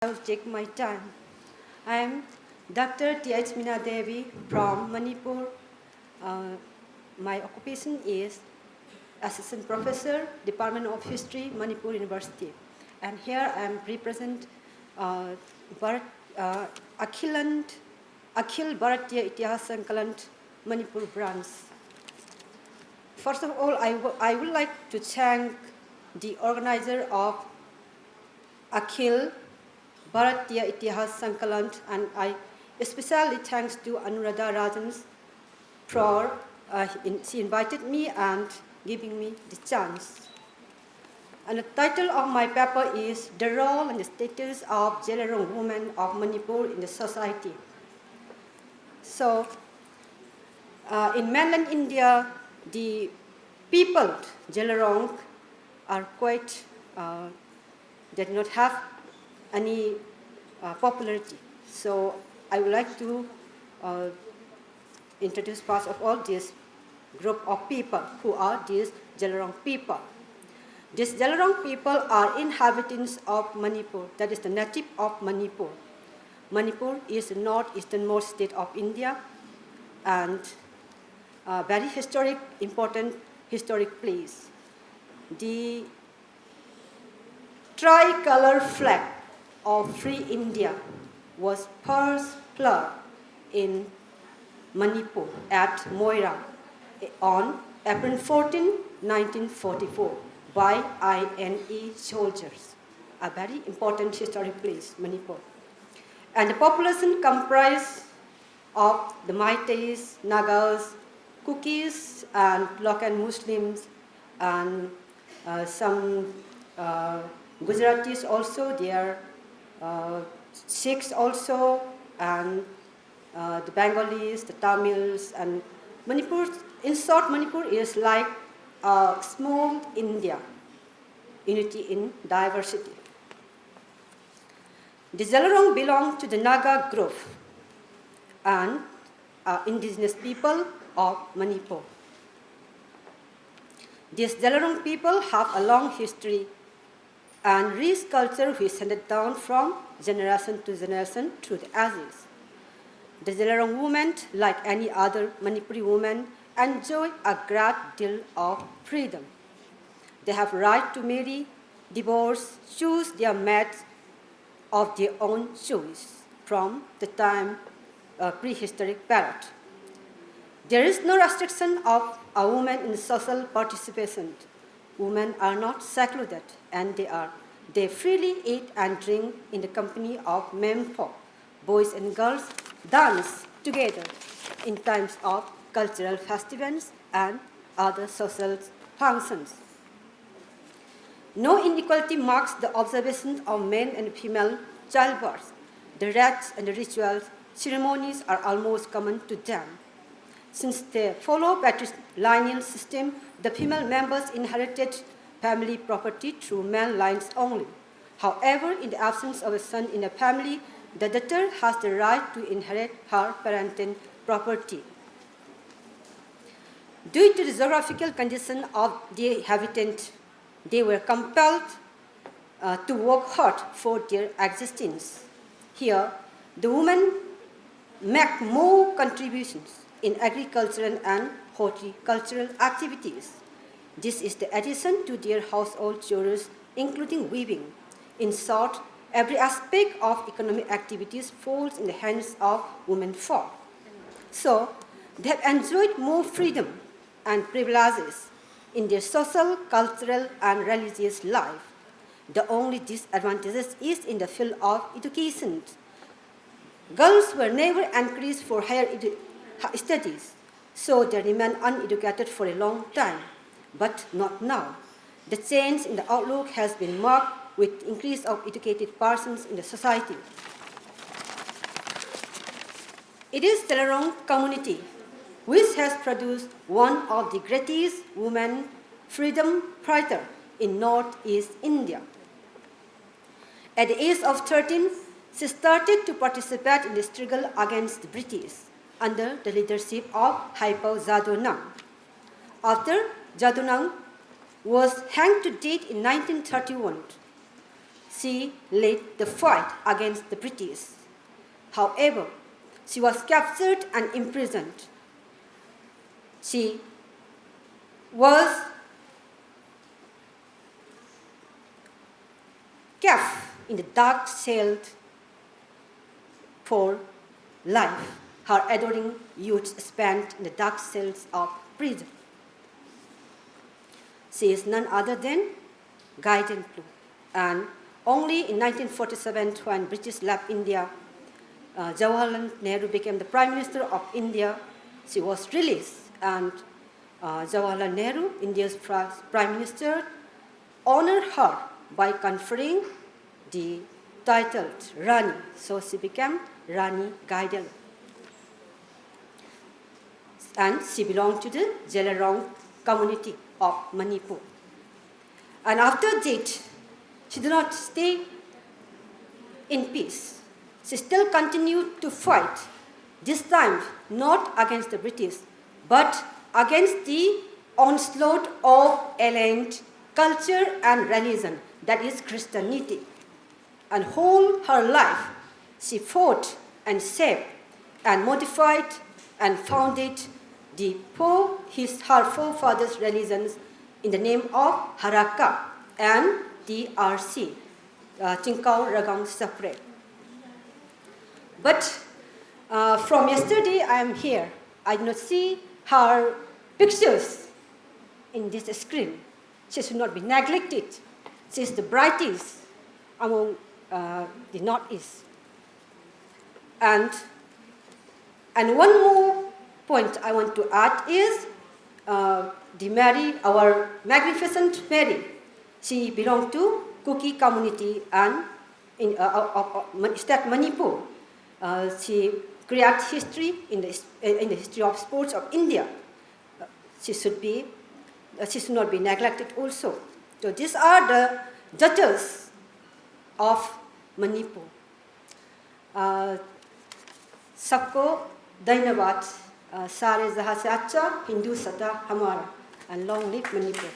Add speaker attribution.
Speaker 1: I'll take my time. I am Dr. T.H. Mina Devi from Manipur. Uh, my occupation is Assistant Professor, Department of History, Manipur University. And here I am represent Akhil Bharatiya Itihas Sankalan Manipur branch. First of all, I would like to thank the organizer of Akhil Bharatiya Itihas Sankalan, and I especially thanks to Anuradha Rajan for she invited me and giving me the chance. And the title of my paper is The Role and the Status of Jelarong Women of Manipur in the Society. So, in mainland India, the people, Jelarong, are quite, they do not have any popularity. So I would like to introduce first of all this group of people who are these Jelarong people. These Jelarong people are inhabitants of Manipur, that is the native of Manipur. Manipur is the northeasternmost state of India and a very important historic place. The tricolor flag of Free India was first flown in Manipur at Moirang on April 14, 1944 by INE soldiers. A very important historic place, Manipur. And the population comprised of the Meiteis, Nagas, Kukis, and local Muslims, and some Gujaratis also, there are Sikhs also, and the Bengalis, the Tamils, and Manipur. In short, Manipur is like a small India, unity in diversity. The Jelarong belong to the Naga group and indigenous people of Manipur. These Jelarong people have a long history and rich culture which is handed down from generation to generation through the ages. The Jelarong women, like any other Manipuri woman, enjoy a great deal of freedom. They have right to marry, divorce, choose their mates of their own choice from the time prehistoric period. There is no restriction of a woman in social participation. Women are not secluded, and they freely eat and drink in the company of men folk. Boys and girls dance together in times of cultural festivals and other social functions. No inequality marks the observation of male and female childbirth. The rites and the rituals, ceremonies are almost common to them. Since they follow patrilineal system, the female members inherited family property through male lines only. However, in the absence of a son in a family, the daughter has the right to inherit her parental property. Due to the geographical condition of the inhabitants, they were compelled to work hard for their existence. Here, the women make more contributions in agricultural and horticultural activities. This is the addition to their household chores, including weaving. In short, every aspect of economic activities falls in the hands of women folk. So, they have enjoyed more freedom and privileges in their social, cultural, and religious life. The only disadvantage is in the field of education. Girls were never encouraged for higher studies, so they remained uneducated for a long time, but not now. The change in the outlook has been marked with increase of educated persons in the society. It is the Jelarong community which has produced one of the greatest women freedom fighters in Northeast India. At the age of 13, she started to participate in the struggle against the British under the leadership of Hypo Jadonang. After Jadonang was hanged to death in 1931, she led the fight against the British. However, she was captured and imprisoned. She was kept in the dark cell for life. Her adoring youth spent in the dark cells of prison. She is none other than Guidon Blue. And only in 1947, when British left India, Jawaharlal Nehru became the Prime Minister of India. She was released, and Jawaharlal Nehru, India's Prime Minister, honored her by conferring the title Rani. So she became Rani Guidon. And she belonged to the Jelarong community of Manipur. And after that, she did not stay in peace. She still continued to fight, this time not against the British, but against the onslaught of alien culture and religion, that is Christianity. And whole her life, she fought and shaped and modified and founded her forefathers' religions in the name of Haraka and DRC, Tinkau Ragang Sapre. But from yesterday, I am here. I do not see her pictures in this screen. She should not be neglected. She is the brightest among the Northeast. And one more point I want to add is our magnificent Mary. She belonged to Kuki community and in state Manipur. She created history in the history of sports of India. She should not be neglected also. So these are the daughters of Manipur. सबको धन्यवाद. सारे जहाँ से अच्छा हिंदू सता हमारा. And long live Manipur.